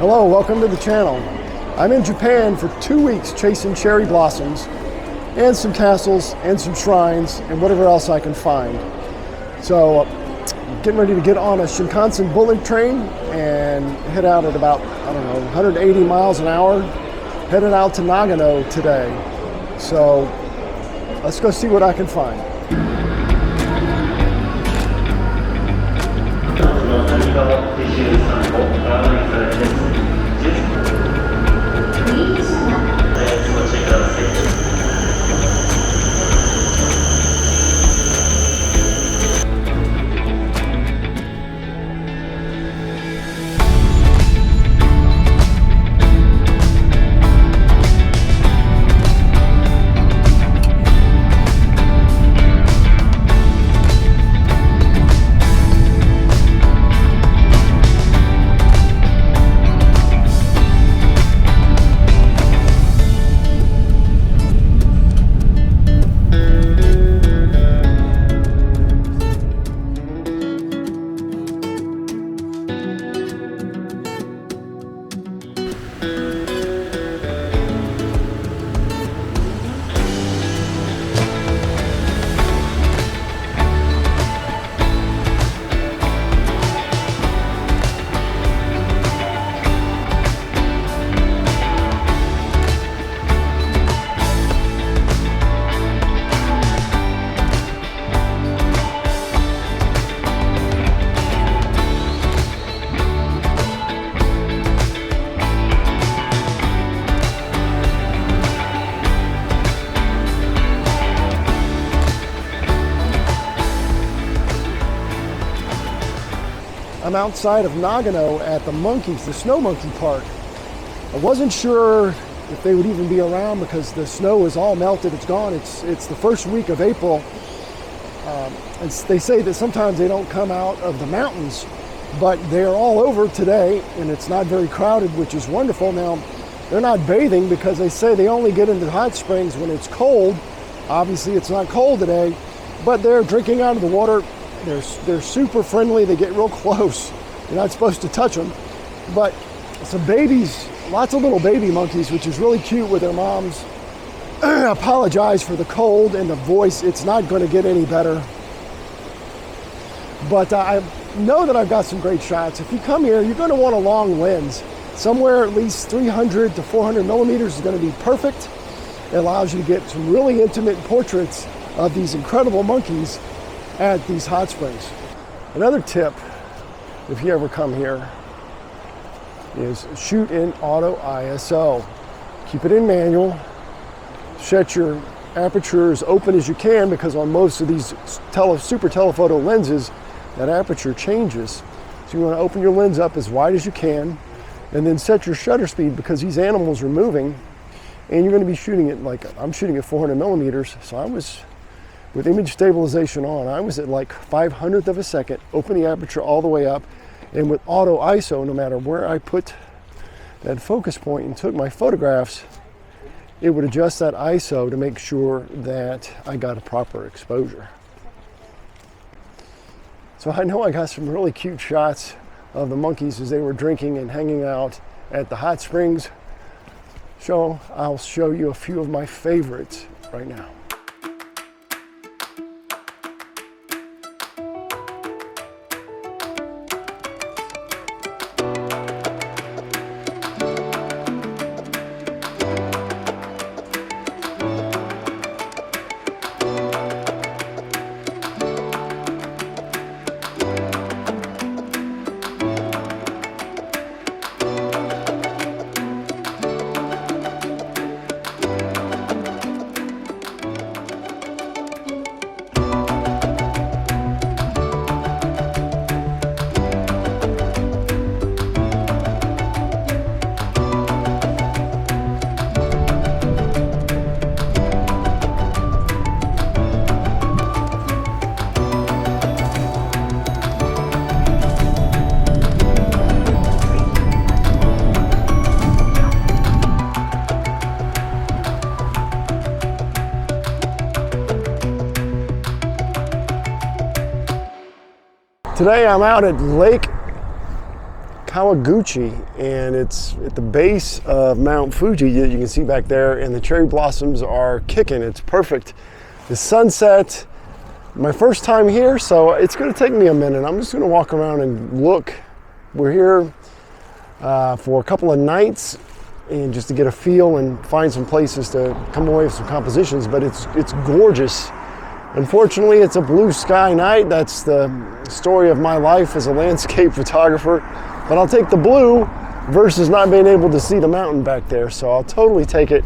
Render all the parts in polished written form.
Hello, welcome to the channel. I'm in Japan for 2 weeks chasing cherry blossoms and some castles and some shrines and whatever else I can find. So getting ready to get on a Shinkansen bullet train and head out at about, 180 miles an hour, headed out to Nagano today. So let's go see what I can find. I'm outside of Nagano at the monkeys, the snow monkey park. I wasn't sure if they would even be around because the snow is all melted, it's gone. It's the first week of April. And they say that sometimes they don't come out of the mountains, but they're all over today and it's not very crowded, which is wonderful. Now, they're not bathing because they say they only get into hot springs when it's cold. Obviously it's not cold today, but they're drinking out of the water. They're super friendly. They get real close. You're not supposed to touch them. But some babies, lots of little baby monkeys, which is really cute with their moms. I apologize for the cold and the voice. It's not going to get any better. But I know that I've got some great shots. If you come here, you're going to want a long lens. Somewhere at least 300 to 400 millimeters is going to be perfect. It allows you to get some really intimate portraits of these incredible monkeys at these hot springs. Another tip, if you ever come here, is shoot in auto ISO. Keep it in manual. Set your aperture as open as you can because on most of these super telephoto lenses, that aperture changes. So you want to open your lens up as wide as you can and then set your shutter speed because these animals are moving and you're going to be shooting it like, I'm shooting at 400 millimeters. So I was, with image stabilization on, I was at like 500th of a second, open the aperture all the way up, and with auto ISO, no matter where I put that focus point and took my photographs, it would adjust that ISO to make sure that I got a proper exposure. So I know I got some really cute shots of the monkeys as they were drinking and hanging out at the hot springs. So I'll show you a few of my favorites right now. Today I'm out at Lake Kawaguchi, and it's at the base of Mount Fuji. You can see back there, and the cherry blossoms are kicking. It's perfect. The sunset, my first time here, so it's going to take me a minute. I'm just going to walk around and look. We're here for a couple of nights, and just to get a feel and find some places to come away with some compositions, but it's gorgeous. Unfortunately, it's a blue sky night. That's the story of my life as a landscape photographer. But I'll take the blue versus not being able to see the mountain back there. So I'll totally take it.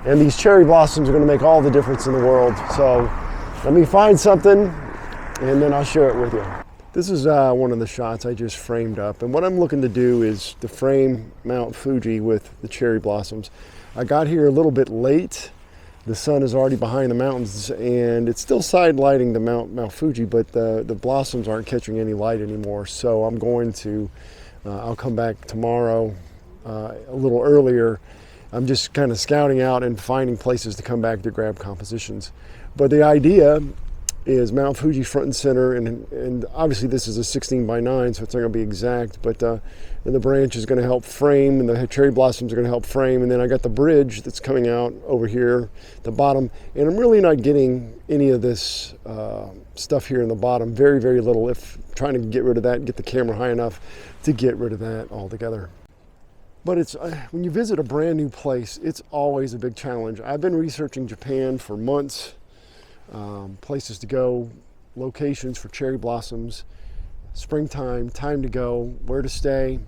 And these cherry blossoms are going to make all the difference in the world. So let me find something and then I'll share it with you. This is one of the shots I just framed up. And what I'm looking to do is to frame Mount Fuji with the cherry blossoms. I got here a little bit late. The sun is already behind the mountains and it's still side lighting the Mount Fuji, but the blossoms aren't catching any light anymore. So I'm going to, I'll come back tomorrow a little earlier. I'm just kind of scouting out and finding places to come back to grab compositions. But the idea is Mount Fuji front and center, and obviously this is a 16:9, so it's not going to be exact, but the branch is going to help frame, and the cherry blossoms are going to help frame, and then I got the bridge that's coming out over here, the bottom, and I'm really not getting any of this stuff here in the bottom, very, very little, if trying to get rid of that and get the camera high enough to get rid of that altogether. But it's when you visit a brand new place, it's always a big challenge. I've been researching Japan for months. Places to go, locations for cherry blossoms, springtime, time to go, where to stay.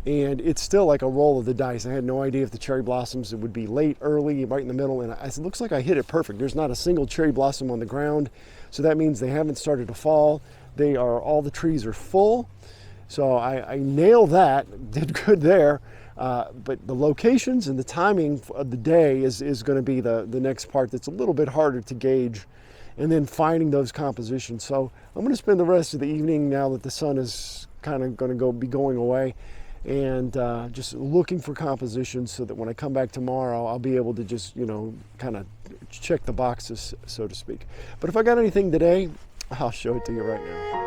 And it's still like a roll of the dice. I had no idea if the cherry blossoms, it would be late, early, right in the middle, and it looks like I hit it perfect. There's not a single cherry blossom on the ground, so that means they haven't started to fall. All the trees are full, so I nailed that, did good there. But the locations and the timing of the day is going to be the next part that's a little bit harder to gauge, and then finding those compositions. So I'm going to spend the rest of the evening, now that the sun is kind of going to be going away, and just looking for compositions so that when I come back tomorrow, I'll be able to just, kind of check the boxes, so to speak. But if I got anything today, I'll show it to you right now.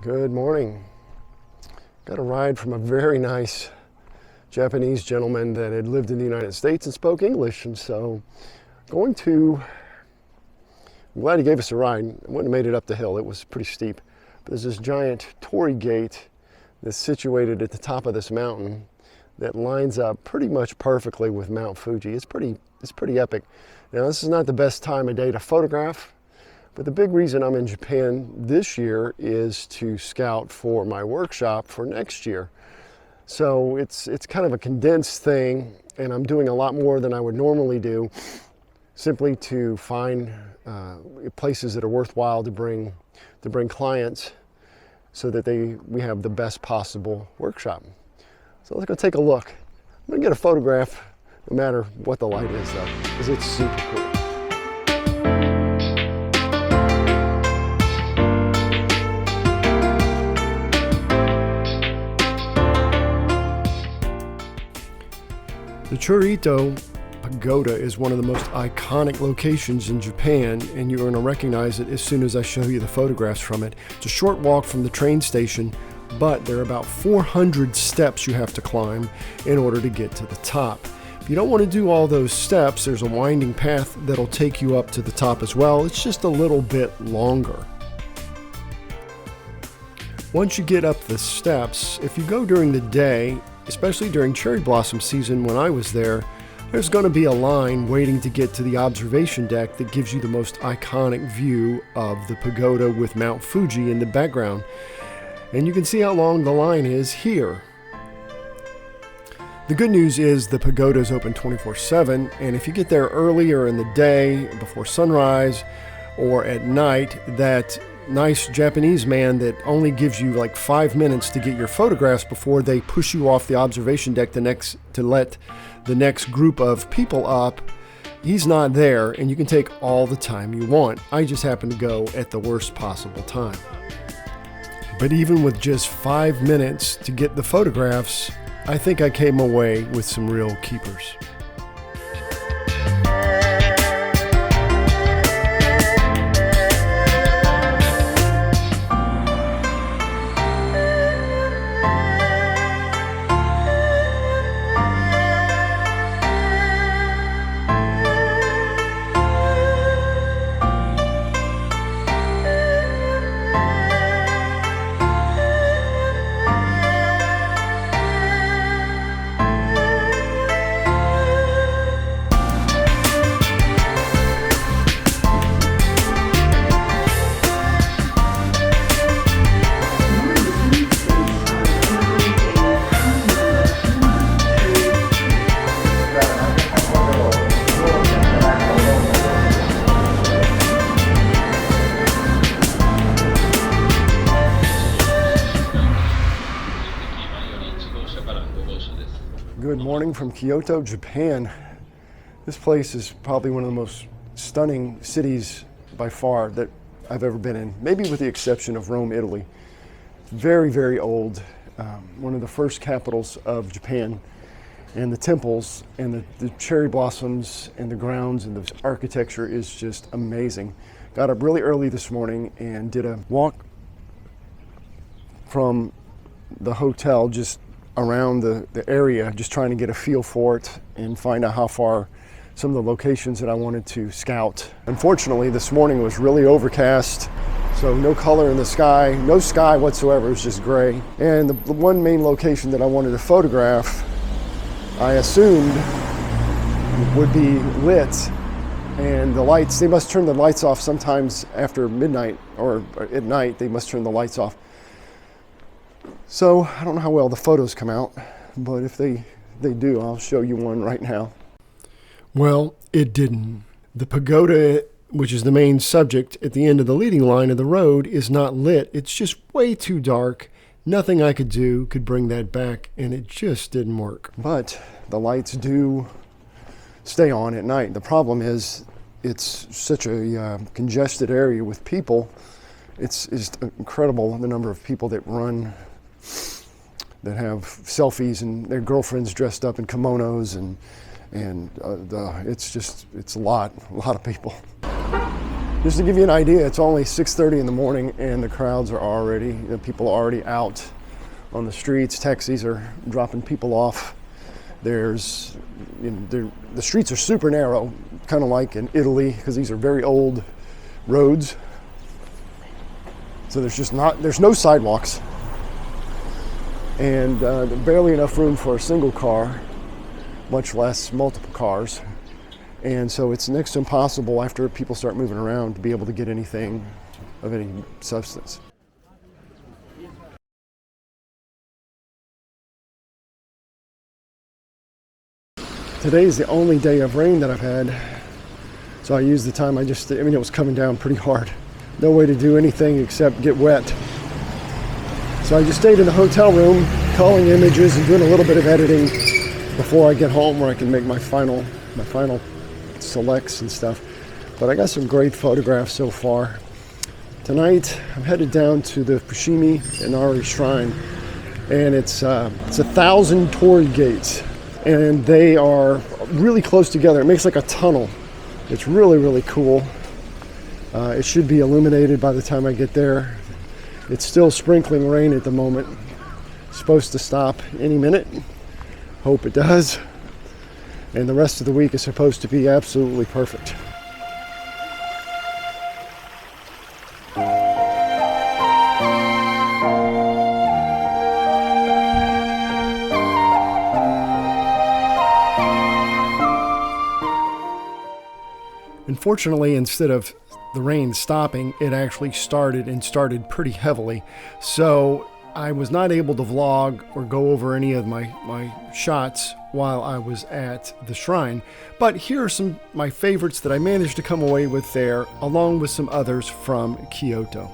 Good morning. Got a ride from a very nice Japanese gentleman that had lived in the United States and spoke English, and so I'm glad he gave us a ride. I wouldn't have made it up the hill. It was pretty steep. But there's this giant torii gate that's situated at the top of this mountain that lines up pretty much perfectly with Mount Fuji. It's pretty epic. Now, this is not the best time of day to photograph, but the big reason I'm in Japan this year is to scout for my workshop for next year. So it's kind of a condensed thing, and I'm doing a lot more than I would normally do, simply to find places that are worthwhile to bring clients, so that we have the best possible workshop. So let's go take a look. I'm gonna get a photograph no matter what the light is, though, because it's super cool. The Chureito Pagoda is one of the most iconic locations in Japan, and you're going to recognize it as soon as I show you the photographs from it. It's a short walk from the train station, but there are about 400 steps you have to climb in order to get to the top. If you don't want to do all those steps, there's a winding path that'll take you up to the top as well. It's just a little bit longer. Once you get up the steps, if you go during the day, especially during cherry blossom season when I was there, there's going to be a line waiting to get to the observation deck that gives you the most iconic view of the pagoda with Mount Fuji in the background. And you can see how long the line is here. The good news is the pagoda is open 24/7, and if you get there earlier in the day, before sunrise, or at night, that nice Japanese man that only gives you like 5 minutes to get your photographs before they push you off the observation deck to let the next group of people up, he's not there, and you can take all the time you want. I just happened to go at the worst possible time. But even with just 5 minutes to get the photographs, I think I came away with some real keepers. Good morning from Kyoto, Japan. This place is probably one of the most stunning cities by far that I've ever been in, maybe with the exception of Rome, Italy. Very, very old, one of the first capitals of Japan. And the temples and the cherry blossoms and the grounds and the architecture is just amazing. Got up really early this morning and did a walk from the hotel just around the area, just trying to get a feel for it and find out how far some of the locations that I wanted to scout. Unfortunately, this morning was really overcast, so no color in the sky, no sky whatsoever, it was just gray. And the one main location that I wanted to photograph, I assumed would be lit, and the lights, they must turn the lights off sometimes after midnight or at night, they must turn the lights off. So I don't know how well the photos come out, but if they do, I'll show you one right now. Well, it didn't. The pagoda, which is the main subject at the end of the leading line of the road, is not lit. It's just way too dark. Nothing I could do could bring that back, and it just didn't work. But the lights do stay on at night. The problem is it's such a congested area with people. It's incredible the number of people that run, that have selfies and their girlfriends dressed up in kimonos, and it's a lot of people. Just to give you an idea, it's only 6:30 in the morning and the crowds are already, people are already out on the streets. Taxis are dropping people off. The streets are super narrow, kind of like in Italy, because these are very old roads. So there's no sidewalks, and barely enough room for a single car, much less multiple cars. And so it's next to impossible after people start moving around to be able to get anything of any substance. Today is the only day of rain that I've had, so I used the time. It was coming down pretty hard. No way to do anything except get wet. So I just stayed in the hotel room, culling images and doing a little bit of editing before I get home, where I can make my final selects and stuff. But I got some great photographs so far. Tonight I'm headed down to the Fuji Inari Shrine, and it's 1,000 torii gates, and they are really close together. It makes like a tunnel. It's really, really cool. It should be illuminated by the time I get there. It's still sprinkling rain at the moment. It's supposed to stop any minute. Hope it does. And the rest of the week is supposed to be absolutely perfect. Unfortunately, instead of the rain stopping, it actually started pretty heavily. So I was not able to vlog or go over any of my shots while I was at the shrine, but here are some my favorites that I managed to come away with there, along with some others from Kyoto.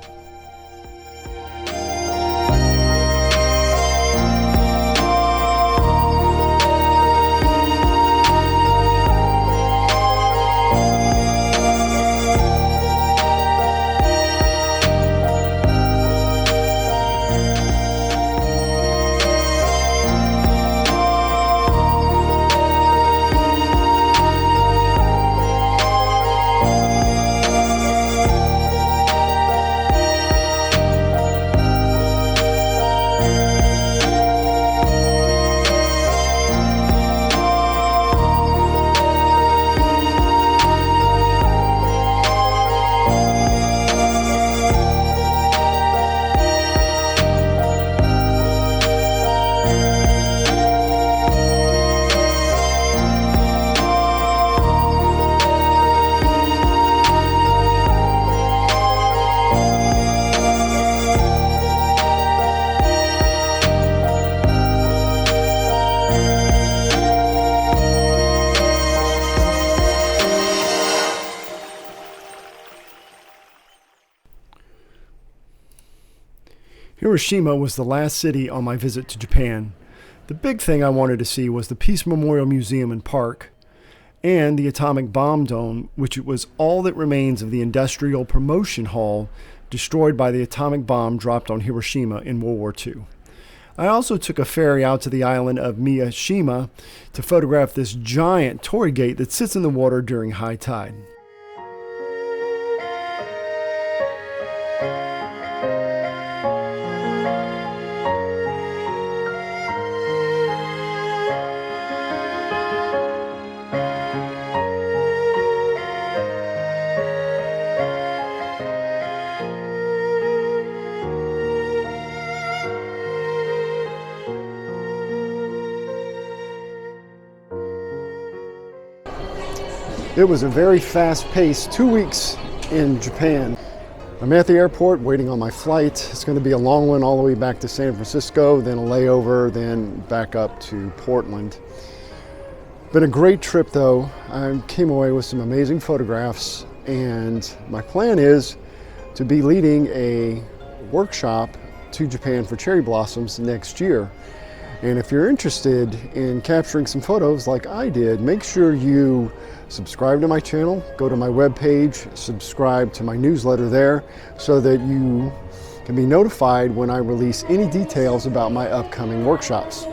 Hiroshima was the last city on my visit to Japan. The big thing I wanted to see was the Peace Memorial Museum and Park and the Atomic Bomb Dome, which was all that remains of the Industrial Promotion Hall destroyed by the atomic bomb dropped on Hiroshima in World War II. I also took a ferry out to the island of Miyashima to photograph this giant torii gate that sits in the water during high tide. It was a very fast-paced 2 weeks in Japan. I'm at the airport waiting on my flight. It's going to be a long one all the way back to San Francisco, then a layover, then back up to Portland. Been a great trip though. I came away with some amazing photographs, and my plan is to be leading a workshop to Japan for cherry blossoms next year. And if you're interested in capturing some photos like I did, make sure you subscribe to my channel, go to my webpage, subscribe to my newsletter there so that you can be notified when I release any details about my upcoming workshops.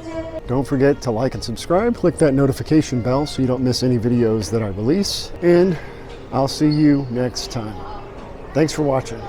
Don't forget to like and subscribe, click that notification bell so you don't miss any videos that I release, and I'll see you next time. Thanks for watching.